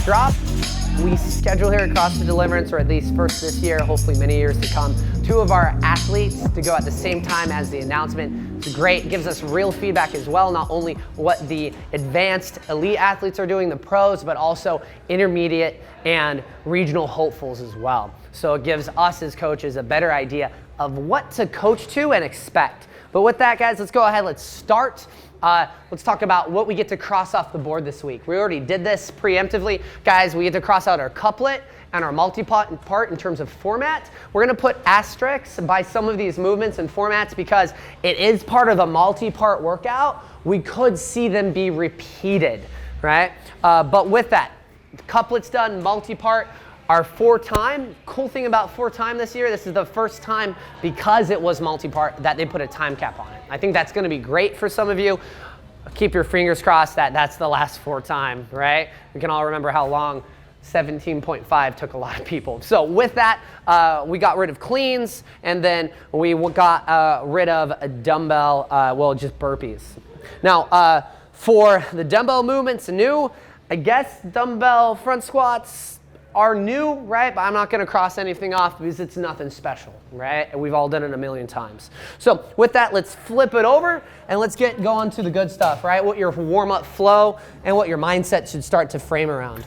drop. We schedule here at CrossFit Deliverance, or at least first this year, hopefully many years to come, 2 of our athletes to go at the same time as the announcement. It's great, it gives us real feedback as well, not only what the advanced elite athletes are doing, the pros, but also intermediate and regional hopefuls as well. So it gives us as coaches a better idea of what to coach to and expect. But with that, guys, let's go ahead, let's start. Let's talk about what we get to cross off the board this week. We already did this preemptively. Guys, we get to cross out our couplet and our multi-part in terms of format. We're gonna put asterisks by some of these movements and formats because it is part of the multi-part workout. We could see them be repeated, right? But with that, couplet's done, multi-part. Our 4-time, cool thing about 4-time this year, this is the first time because it was multi-part that they put a time cap on it. I think that's gonna be great for some of you. Keep your fingers crossed that that's the last 4-time, right? We can all remember how long 17.5 took a lot of people. So with that, we got rid of cleans, and then we got rid of a dumbbell, well, just burpees. Now, for the dumbbell movements, new, I guess dumbbell front squats, are new, right? But I'm not gonna cross anything off because it's nothing special, right? We've all done it a million times. So with that, let's flip it over and let's get going to the good stuff, right? What your warm-up flow and what your mindset should start to frame around,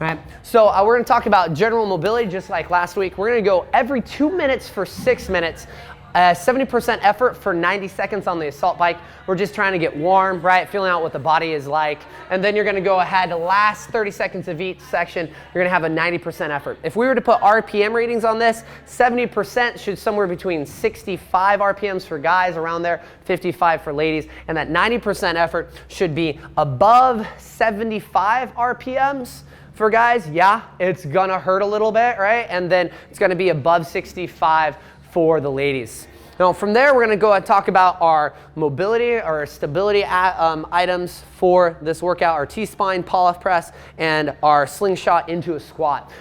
right? So we're gonna talk about general mobility just like last week. We're gonna go every 2 minutes for 6 minutes. 70% effort for 90 seconds on the assault bike. We're just trying to get warm, right? Feeling out what the body is like. And then you're gonna go ahead, the last 30 seconds of each section, you're gonna have a 90% effort. If we were to put RPM ratings on this, 70% should somewhere between 65 RPMs for guys, around there, 55 for ladies. And that 90% effort should be above 75 RPMs. For guys, yeah, it's gonna hurt a little bit, right? And then it's gonna be above 65 for the ladies. Now from there, we're gonna go and talk about our mobility or stability items for this workout, our T-spine, pull-off press, and our slingshot into a squat.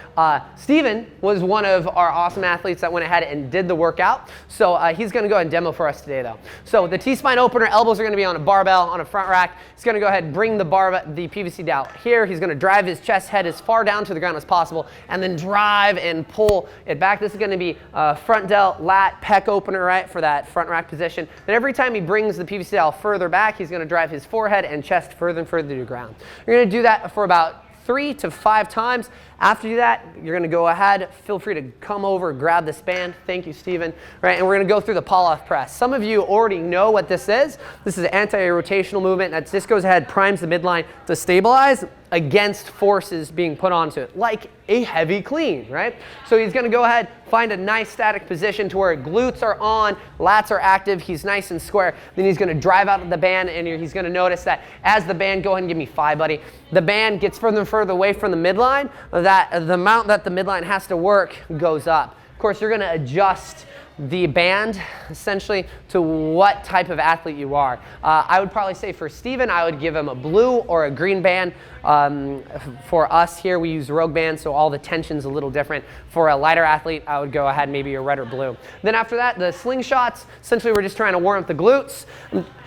Steven was one of our awesome athletes that went ahead and did the workout. So he's gonna go ahead and demo for us today though. So the T-spine opener, elbows are gonna be on a barbell, on a front rack. He's gonna go ahead and bring the PVC down here. He's gonna drive his chest head as far down to the ground as possible, and then drive and pull it back. This is gonna be front delt, lat, pec opener, right, for that front rack position. Then every time he brings the PVC dowel further back, he's gonna drive his forehead and chest further and further to the ground. You're gonna do that for about 3 to 5 times. After that, you're gonna go ahead, feel free to come over, grab this band. Thank you, Steven. Right, and we're gonna go through the pull-off press. Some of you already know what this is. This is an anti-rotational movement that just goes ahead, primes the midline to stabilize against forces being put onto it, like a heavy clean, right? So he's gonna go ahead, find a nice static position to where glutes are on, lats are active, he's nice and square. Then he's gonna drive out of the band, and he's gonna notice that as the band, go ahead and give me 5, buddy. The band gets further and further away from the midline, that the amount that the midline has to work goes up. Of course, you're gonna adjust the band essentially to what type of athlete you are. I would probably say for Steven, I would give him a blue or a green band. For us here, we use Rogue band, so all the tension's a little different. For a lighter athlete, I would go ahead maybe a red or blue. Then after that, the slingshots, essentially we're just trying to warm up the glutes.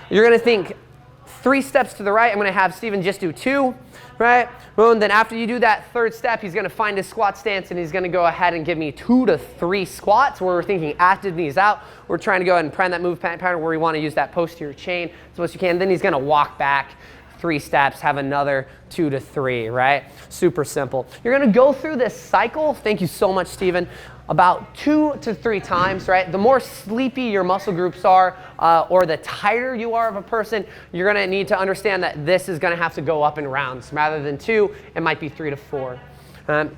You're gonna think 3 steps to the right. I'm gonna have Steven just do 2, right? Boom, then after you do that 3rd step, he's gonna find his squat stance and he's gonna go ahead and give me 2 to 3 squats where we're thinking active knees out. We're trying to go ahead and prime that move pattern where we wanna use that posterior chain as much as you can. Then he's gonna walk back 3 steps, have another 2 to 3, right? Super simple. You're gonna go through this cycle, thank you so much, Steven, about 2 to 3 times, right? The more sleepy your muscle groups are, or the tighter you are of a person, you're gonna need to understand that this is gonna have to go up in rounds. Rather than 2, it might be 3 to 4.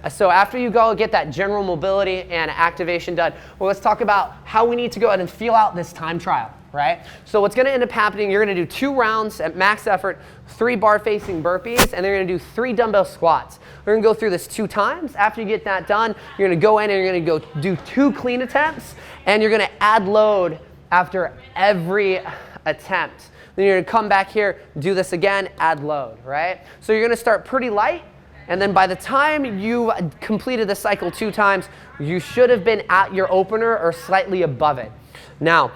So after you go get that general mobility and activation done, well, let's talk about how we need to go ahead and feel out this time trial, right? So what's gonna end up happening, you're gonna do 2 rounds at max effort, 3 bar facing burpees, and they're gonna do 3 dumbbell squats. We're gonna go through this 2 times. After you get that done, you're gonna go in and you're gonna go do 2 clean attempts, and you're gonna add load after every attempt. Then you're gonna come back here, do this again, add load, right? So you're gonna start pretty light, and then by the time you completed the cycle 2 times, you should have been at your opener or slightly above it. Now,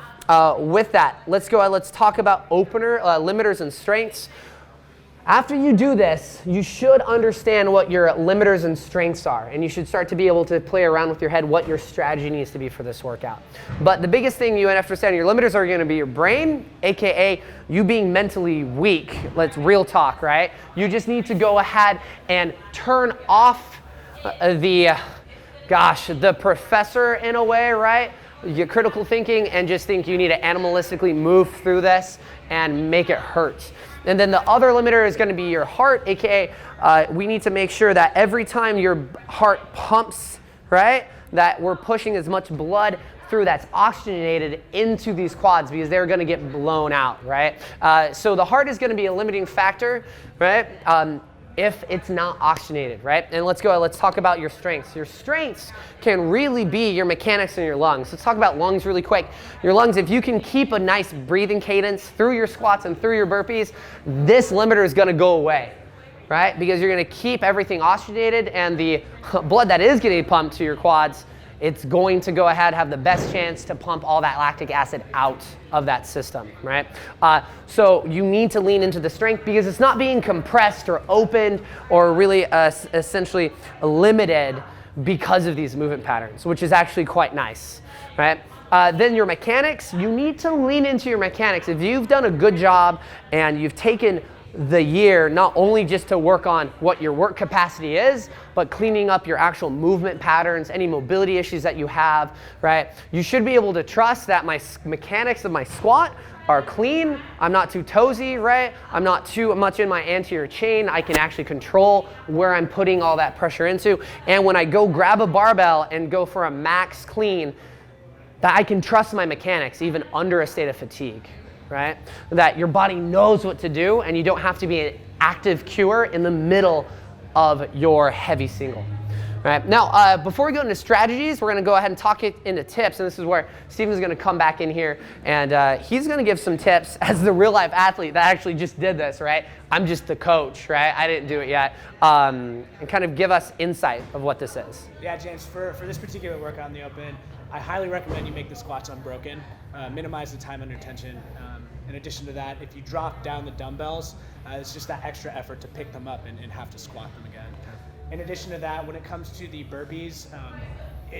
with that, let's talk about opener, limiters and strengths. After you do this, you should understand what your limiters and strengths are, and you should start to be able to play around with your head what your strategy needs to be for this workout. But the biggest thing you have to understand, your limiters are going to be your brain, aka you being mentally weak. Let's real talk, right? You just need to go ahead and turn off the professor in a way, right? Your critical thinking, and just think you need to animalistically move through this and make it hurt. And then the other limiter is going to be your heart, aka we need to make sure that every time your heart pumps, right, that we're pushing as much blood through that's oxygenated into these quads, because they're going to get blown out, right? So the heart is going to be a limiting factor, right? If it's not oxygenated, right? And let's talk about your strengths. Your strengths can really be your mechanics in your lungs. Let's talk about lungs really quick. Your lungs, if you can keep a nice breathing cadence through your squats and through your burpees, this limiter is gonna go away, right? Because you're gonna keep everything oxygenated, and the blood that is getting pumped to your quads, it's going to go ahead, have the best chance to pump all that lactic acid out of that system, right? So you need to lean into the strength, because it's not being compressed or opened or really essentially limited because of these movement patterns, which is actually quite nice, right? Then your mechanics, you need to lean into your mechanics. If you've done a good job and you've taken the year not only just to work on what your work capacity is, but cleaning up your actual movement patterns, any mobility issues that you have, right? You should be able to trust that my mechanics of my squat are clean. I'm not too toesy, right? I'm not too much in my anterior chain. I can actually control where I'm putting all that pressure into. And when I go grab a barbell and go for a max clean, that I can trust my mechanics even under a state of fatigue, right? That your body knows what to do, and you don't have to be an active cuer in the middle of your heavy single. Right? Now, before we go into strategies, we're going to go ahead and talk it into tips, and this is where Steven's going to come back in here, and he's going to give some tips as the real-life athlete that actually just did this, right? I'm just the coach, right? I didn't do it yet, and kind of give us insight of what this is. Yeah, James, for this particular workout in the open, I highly recommend you make the squats unbroken, minimize the time under tension. In addition to that, if you drop down the dumbbells, it's just that extra effort to pick them up and have to squat them again. In addition to that, when it comes to the burpees,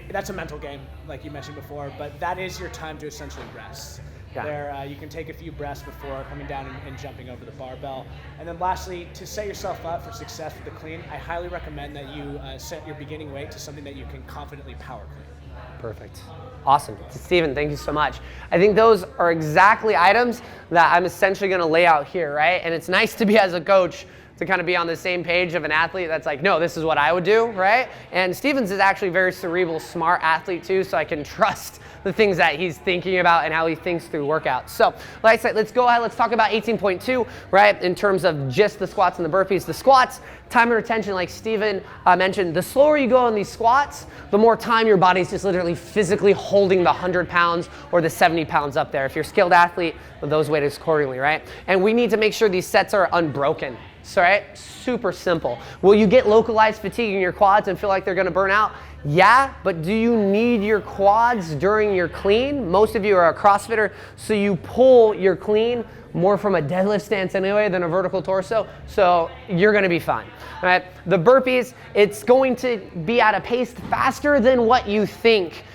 that's a mental game, like you mentioned before, but that is your time to essentially rest. Yeah. There, you can take a few breaths before coming down and jumping over the barbell. And then lastly, to set yourself up for success with the clean, I highly recommend that you set your beginning weight to something that you can confidently power clean. Perfect. Awesome. Steven, thank you so much. I think those are exactly items that I'm essentially going to lay out here, right? And it's nice to be, as a coach, to kind of be on the same page of an athlete that's like, no, this is what I would do, right? And Steven's is actually a very cerebral, smart athlete too, so I can trust the things that he's thinking about and how he thinks through workouts. So, like I said, let's go ahead, let's talk about 18.2, right? In terms of just the squats and the burpees. The squats, time and retention, like Steven mentioned, the slower you go on these squats, the more time your body's just literally physically holding the 100 pounds or the 70 pounds up there. If you're a skilled athlete, those weight accordingly, right? And we need to make sure these sets are unbroken. So, right, super simple. Will you get localized fatigue in your quads and feel like they're gonna burn out? Yeah, but do you need your quads during your clean? Most of you are a CrossFitter, so you pull your clean more from a deadlift stance anyway than a vertical torso, so you're gonna be fine, right? The burpees, it's going to be at a pace faster than what you think,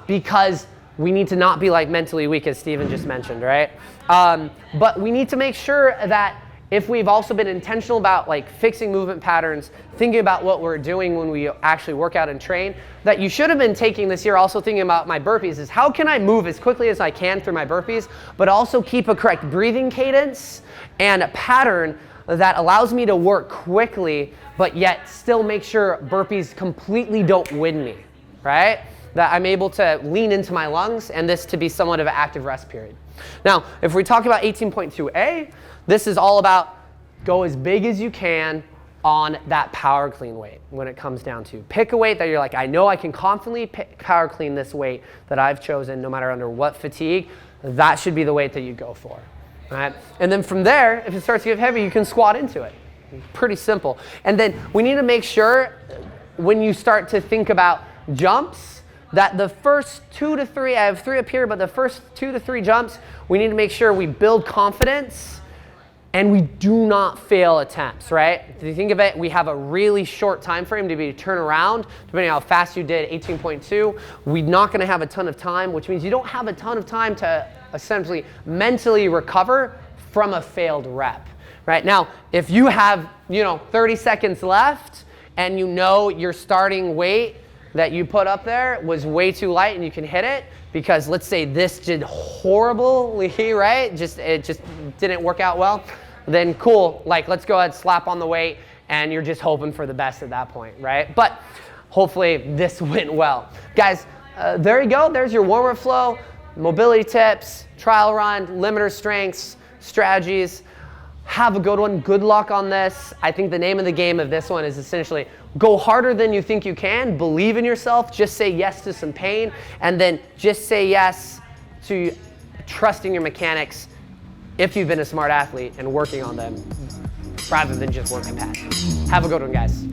because we need to not be like mentally weak, as Steven just mentioned, right? But we need to make sure that if we've also been intentional about like fixing movement patterns, thinking about what we're doing when we actually work out and train, that you should have been taking this year also thinking about my burpees is how can I move as quickly as I can through my burpees, but also keep a correct breathing cadence and a pattern that allows me to work quickly, but yet still make sure burpees completely don't win me, right? That I'm able to lean into my lungs and this to be somewhat of an active rest period. Now, if we talk about 18.2a, this is all about go as big as you can on that power clean weight when it comes down to. Pick a weight that you're like, I know I can confidently power clean this weight that I've chosen no matter under what fatigue. That should be the weight that you go for, right? And then from there, if it starts to get heavy, you can squat into it. Pretty simple. And then we need to make sure when you start to think about jumps, that the first 2 to 3, I have 3 up here, but the first 2 to 3 jumps, we need to make sure we build confidence and we do not fail attempts, right? If you think of it, we have a really short time frame to be turn around, depending on how fast you did 18.2. We're not gonna have a ton of time, which means you don't have a ton of time to essentially mentally recover from a failed rep, right? Now, if you have, 30 seconds left and you know your starting weight that you put up there was way too light and you can hit it, because let's say this did horribly, right? It just didn't work out well, then cool, like let's go ahead, slap on the weight, and you're just hoping for the best at that point, right? But hopefully this went well. Guys, there you go, there's your warm-up flow, mobility tips, trial run, limiter strengths, strategies. Have a good one. Good luck on this. I think the name of the game of this one is essentially go harder than you think you can, believe in yourself, just say yes to some pain, and then just say yes to trusting your mechanics if you've been a smart athlete and working on them rather than just working past. Have a good one, guys.